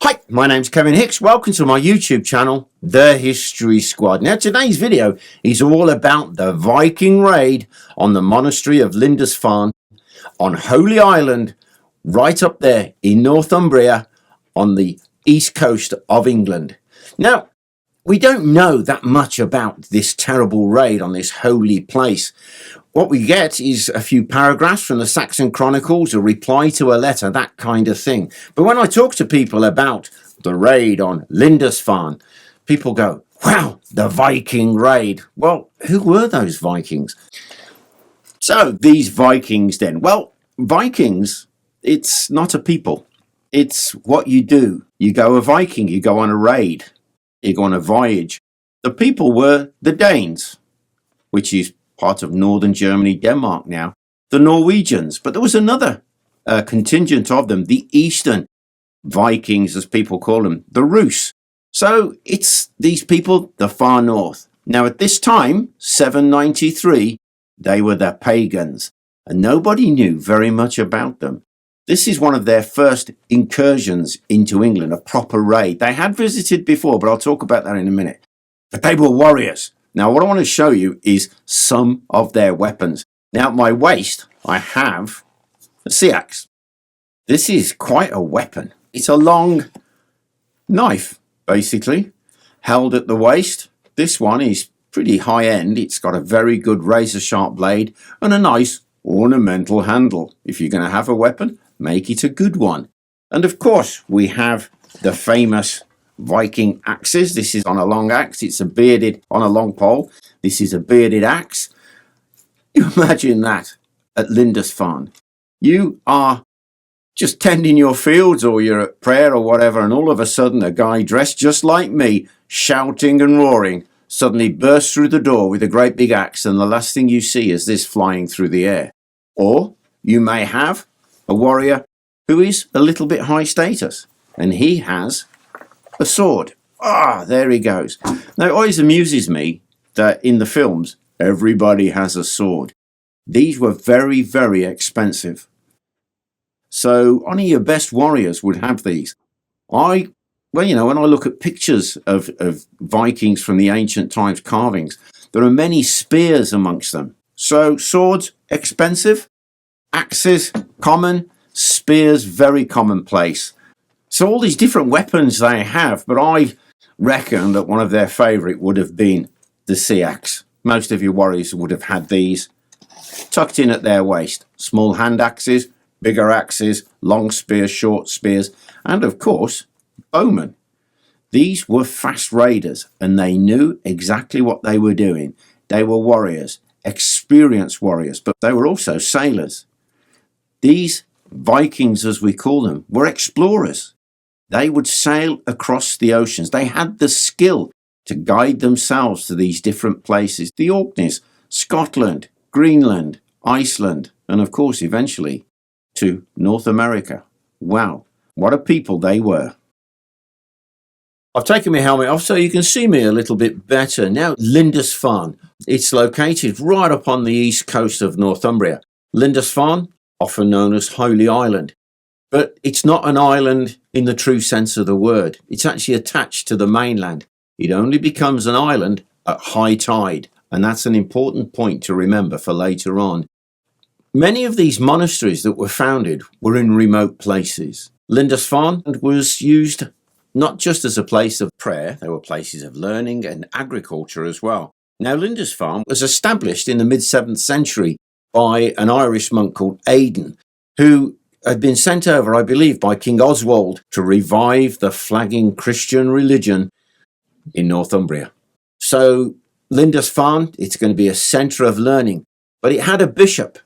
Hi, my name's Kevin Hicks. Welcome to my YouTube channel, The History Squad. Now, today's video is all about the Viking raid on the monastery of Lindisfarne on Holy Island, right up there in Northumbria on the east coast of England. Now, we don't know that much about this terrible raid on this holy place. What we get is a few paragraphs from the Saxon Chronicles, a reply to a letter, that kind of thing. But when I talk to people about the raid on Lindisfarne, people go, wow, the Viking raid. Well, who were those Vikings? So these Vikings then, well, Vikings, it's not a people. It's what you do. You go a Viking, you go on a raid, you go on a voyage. The people were the Danes, which is part of northern Germany, Denmark now, the Norwegians. But there was another contingent of them, the Eastern Vikings, as people call them, the Rus. So it's these people, the far north. Now at this time, 793, they were the pagans, and nobody knew very much about them. This is one of their first incursions into England, a proper raid. They had visited before, but I'll talk about that in a minute. But they were warriors. Now, what I want to show you is some of their weapons. Now, at my waist, I have a sea axe. This is quite a weapon. It's a long knife, basically, held at the waist. This one is pretty high end. It's got a very good razor-sharp blade and a nice ornamental handle. If you're going to have a weapon, make it a good one. And, of course, we have the famous Viking axes. This is on a long axe. It's a bearded on a long pole. This is a bearded axe. You imagine that at Lindisfarne. You are just tending your fields or you're at prayer or whatever, and all of a sudden a guy dressed just like me, shouting and roaring, suddenly bursts through the door with a great big axe, and the last thing you see is this flying through the air. Or you may have a warrior who is a little bit high status, and he has a sword. There he goes. Now, it always amuses me that in the films, everybody has a sword. These were very, very expensive. So only your best warriors would have these. When I look at pictures of Vikings from the ancient times carvings, there are many spears amongst them. So swords, expensive. Axes, common. Spears, very commonplace. So all these different weapons they have, but I reckon that one of their favourite would have been the sea axe. Most of your warriors would have had these tucked in at their waist. Small hand axes, bigger axes, long spears, short spears, and of course, bowmen. These were fast raiders, and they knew exactly what they were doing. They were warriors, experienced warriors, but they were also sailors. These Vikings, as we call them, were explorers. They would sail across the oceans. They had the skill to guide themselves to these different places. The Orkneys, Scotland, Greenland, Iceland, and of course, eventually, to North America. Wow, what a people they were. I've taken my helmet off so you can see me a little bit better. Now, Lindisfarne. It's located right up on the east coast of Northumbria. Lindisfarne, often known as Holy Island. But it's not an island in the true sense of the word. It's actually attached to the mainland. It only becomes an island at high tide, and that's an important point to remember for later on. Many of these monasteries that were founded were in remote places. Lindisfarne was used not just as a place of prayer, there were places of learning and agriculture as well. Now, Lindisfarne was established in the mid-7th century by an Irish monk called Aidan, who had been sent over, I believe, by King Oswald to revive the flagging Christian religion in Northumbria. So Lindisfarne, it's going to be a centre of learning, but it had a bishop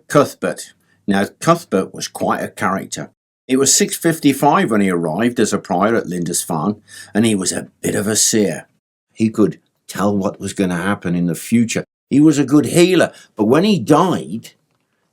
Cuthbert. Now, Cuthbert was quite a character. It was 655 when he arrived as a prior at Lindisfarne, and he was a bit of a seer. He could tell what was going to happen in the future. He was a good healer, but when he died,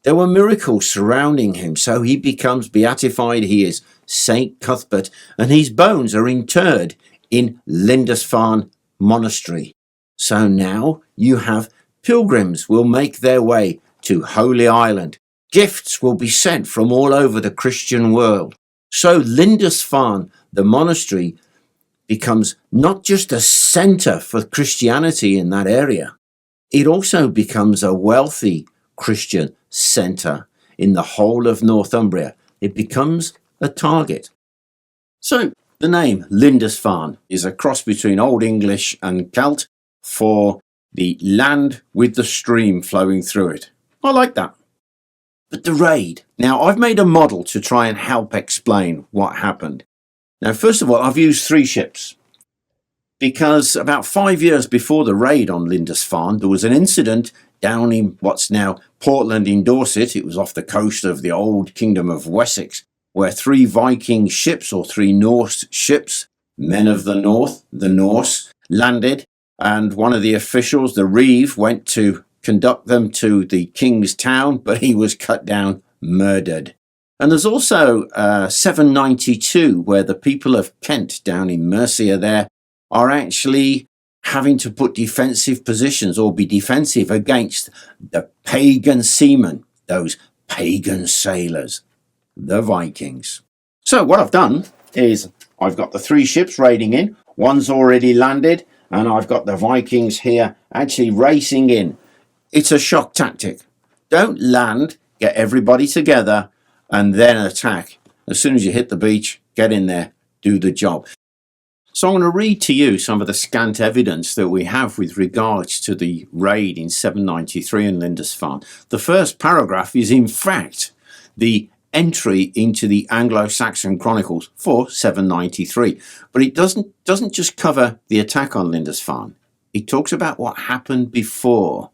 there were miracles surrounding him, so he becomes beatified. He is Saint Cuthbert, and his bones are interred in Lindisfarne Monastery. So now you have pilgrims will make their way to Holy Island. Gifts will be sent from all over the Christian world. So Lindisfarne, the monastery, becomes not just a center for Christianity in that area, it also becomes a wealthy Christian center in the whole of Northumbria. It becomes a target. So the name Lindisfarne is a cross between Old English and Celt for the land with the stream flowing through it. I like that. But the raid. Now, I've made a model to try and help explain what happened. Now, first of all, I've used 3 ships because about 5 years before the raid on Lindisfarne, there was an incident down in what's now Portland in Dorset. It was off the coast of the old Kingdom of Wessex, where 3 Viking ships, or 3 Norse ships, men of the North, the Norse, landed, and one of the officials, the reeve, went to conduct them to the king's town, but he was cut down, murdered. And there's also 792, where the people of Kent down in Mercia there are actually having to put defensive positions or be defensive against the pagan seamen, those pagan sailors, the Vikings. So what I've done is I've got the 3 ships raiding in, one's already landed, and I've got the Vikings here actually racing in. It's a shock tactic. Don't land, get everybody together, and then attack. As soon as you hit the beach, get in there, do the job. So I'm going to read to you some of the scant evidence that we have with regards to the raid in 793 in Lindisfarne. The first paragraph is in fact the entry into the Anglo-Saxon Chronicles for 793, but it doesn't just cover the attack on Lindisfarne. It talks about what happened before.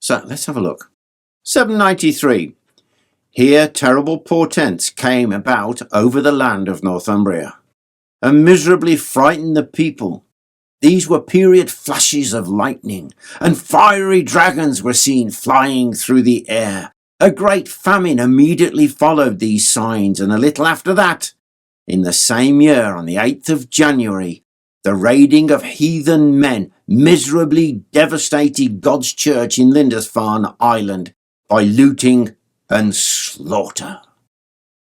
So let's have a look. 793. Here terrible portents came about over the land of Northumbria, and miserably frightened the people. These were period flashes of lightning, and fiery dragons were seen flying through the air. A great famine immediately followed these signs, and a little after that, in the same year, on the 8th of January, the raiding of heathen men miserably devastated God's church in Lindisfarne Island by looting and slaughter.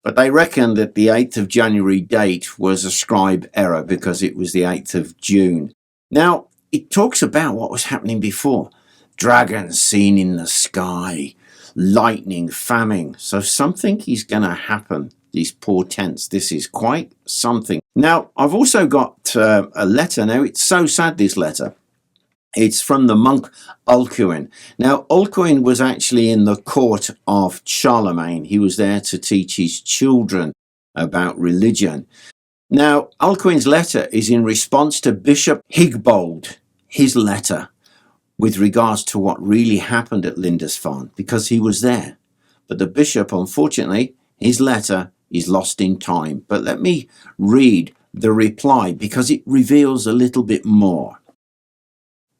But they reckon that the 8th of January date was a scribe error because it was the 8th of June. Now, it talks about what was happening before. Dragons seen in the sky, lightning, famine. So something is going to happen. These portents. This is quite something. Now, I've also got a letter. Now, it's so sad, this letter. It's from the monk Alcuin. Now, Alcuin was actually in the court of Charlemagne. He was there to teach his children about religion. Now, Alcuin's letter is in response to Bishop Higbold, his letter, with regards to what really happened at Lindisfarne, because he was there. But the bishop, unfortunately, his letter is lost in time. But let me read the reply because it reveals a little bit more.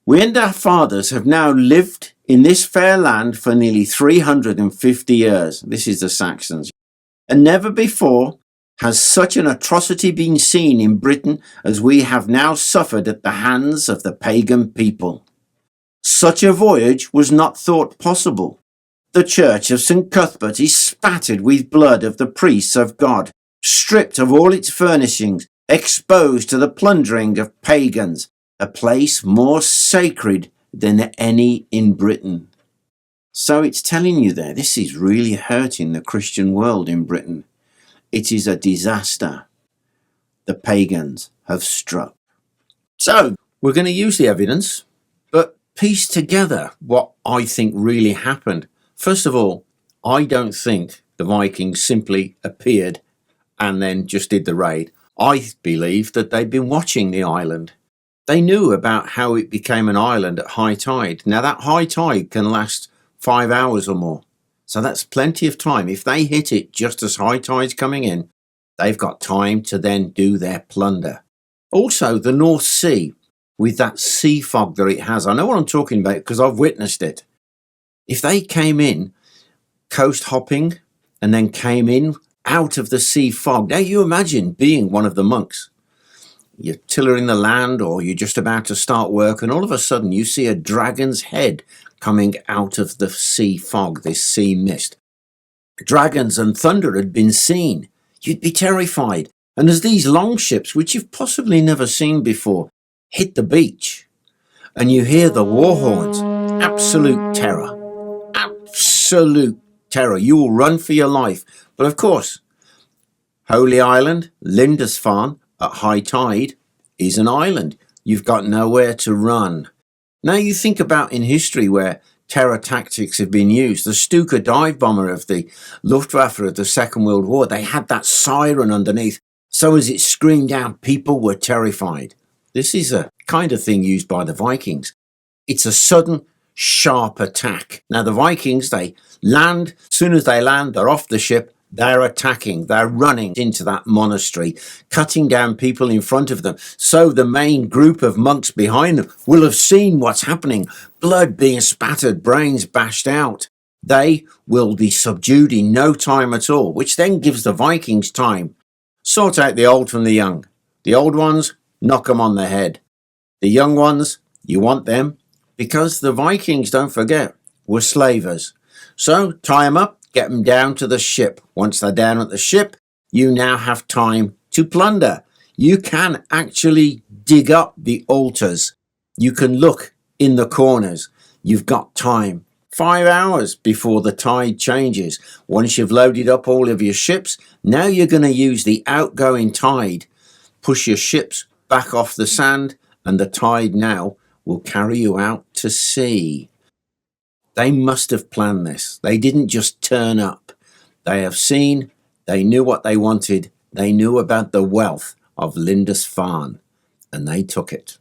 We and our fathers have now lived in this fair land for nearly 350 years. This is the Saxons. And never before has such an atrocity been seen in Britain as we have now suffered at the hands of the pagan people. Such a voyage was not thought possible. The church of St. Cuthbert is spattered with blood of the priests of God, stripped of all its furnishings, exposed to the plundering of pagans, a place more sacred than any in Britain. So it's telling you there, this is really hurting the Christian world in Britain. It is a disaster. The pagans have struck. So we're going to use the evidence, but piece together what I think really happened. First of all, I don't think the Vikings simply appeared and then just did the raid. I believe that they'd been watching the island. They knew about how it became an island at high tide. Now that high tide can last 5 hours or more. So that's plenty of time. If they hit it just as high tide's coming in, they've got time to then do their plunder. Also, the North Sea, with that sea fog that it has. I know what I'm talking about because I've witnessed it. If they came in coast hopping and then came in out of the sea fog. Now you imagine being one of the monks. You're tillering the land or you're just about to start work and all of a sudden you see a dragon's head coming out of the sea fog, this sea mist. Dragons and thunder had been seen. You'd be terrified. And as these longships, which you've possibly never seen before, hit the beach and you hear the war horns, absolute terror. Absolute terror. You will run for your life. But of course, Holy Island, Lindisfarne, at high tide, is an island. You've got nowhere to run. Now you think about in history where terror tactics have been used. The Stuka dive bomber of the Luftwaffe of the Second World War, they had that siren underneath. So as it screamed out, people were terrified. This is a kind of thing used by the Vikings. It's a sudden, sharp attack. Now the Vikings, they land. As soon as they land, they're off the ship. They're attacking. They're running into that monastery, cutting down people in front of them. So the main group of monks behind them will have seen what's happening. Blood being spattered, brains bashed out. They will be subdued in no time at all, which then gives the Vikings time. Sort out the old from the young. The old ones, knock them on the head. The young ones, you want them because the Vikings, don't forget, were slavers. So tie them up, get them down to the ship. Once they're down at the ship, you now have time to plunder. You can actually dig up the altars. You can look in the corners. You've got time. 5 hours before the tide changes. Once you've loaded up all of your ships, now you're going to use the outgoing tide. Push your ships back off the sand, and the tide now will carry you out to sea. They must have planned this. They didn't just turn up. They have seen, they knew what they wanted, they knew about the wealth of Lindisfarne, and they took it.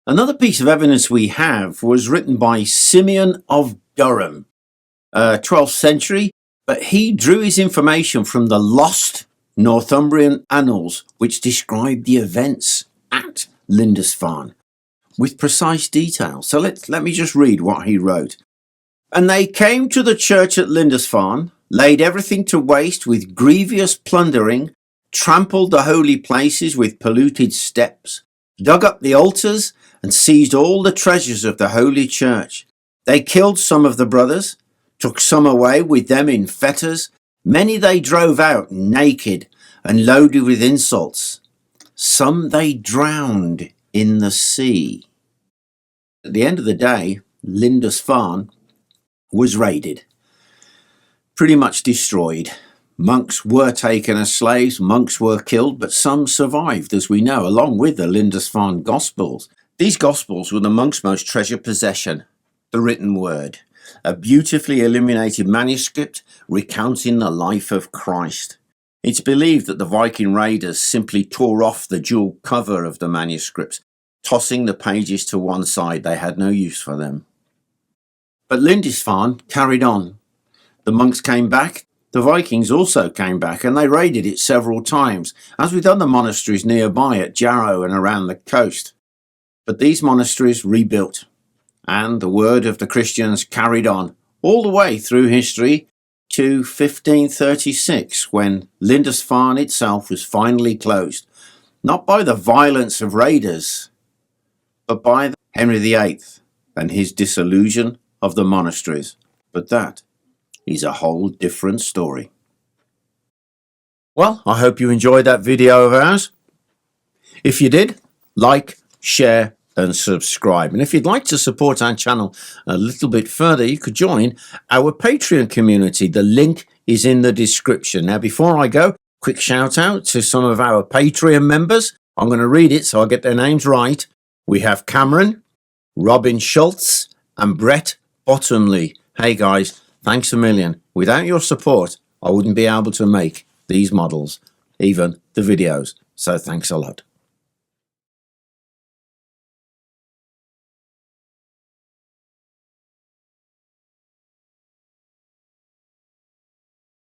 Another piece of evidence we have was written by Simeon of Durham, 12th century, but he drew his information from the lost Northumbrian annals, which describe the events at Lindisfarne with precise detail. So let me just read what he wrote. And they came to the church at Lindisfarne, laid everything to waste with grievous plundering, trampled the holy places with polluted steps, dug up the altars, and seized all the treasures of the holy church. They killed some of the brothers, took some away with them in fetters. Many they drove out naked and loaded with insults. Some they drowned in the sea. At the end of the day, Lindisfarne was raided, pretty much destroyed. Monks were taken as slaves, monks were killed, but some survived, as we know, along with the Lindisfarne Gospels. These Gospels were the monks' most treasured possession, the written word, a beautifully illuminated manuscript recounting the life of Christ. It's believed that the Viking raiders simply tore off the jewel cover of the manuscripts, tossing the pages to one side. They had no use for them. But Lindisfarne carried on. The monks came back. The Vikings also came back, and they raided it several times, as with other monasteries nearby at Jarrow and around the coast. But these monasteries rebuilt, and the word of the Christians carried on all the way through history to 1536, when Lindisfarne itself was finally closed, not by the violence of raiders, but by Henry VIII and his dissolution of the monasteries. But that is a whole different story. Well, I hope you enjoyed that video of ours. If you did, like, share and subscribe. And if you'd like to support our channel a little bit further, you could join our Patreon community. The link is in the description. Now, before I go, quick shout out to some of our Patreon members. I'm going to read it so I get their names right. We have Cameron, Robin Schultz, and Brett Bottomley. Hey guys, thanks a million. Without your support, I wouldn't be able to make these models, even the videos. So thanks a lot.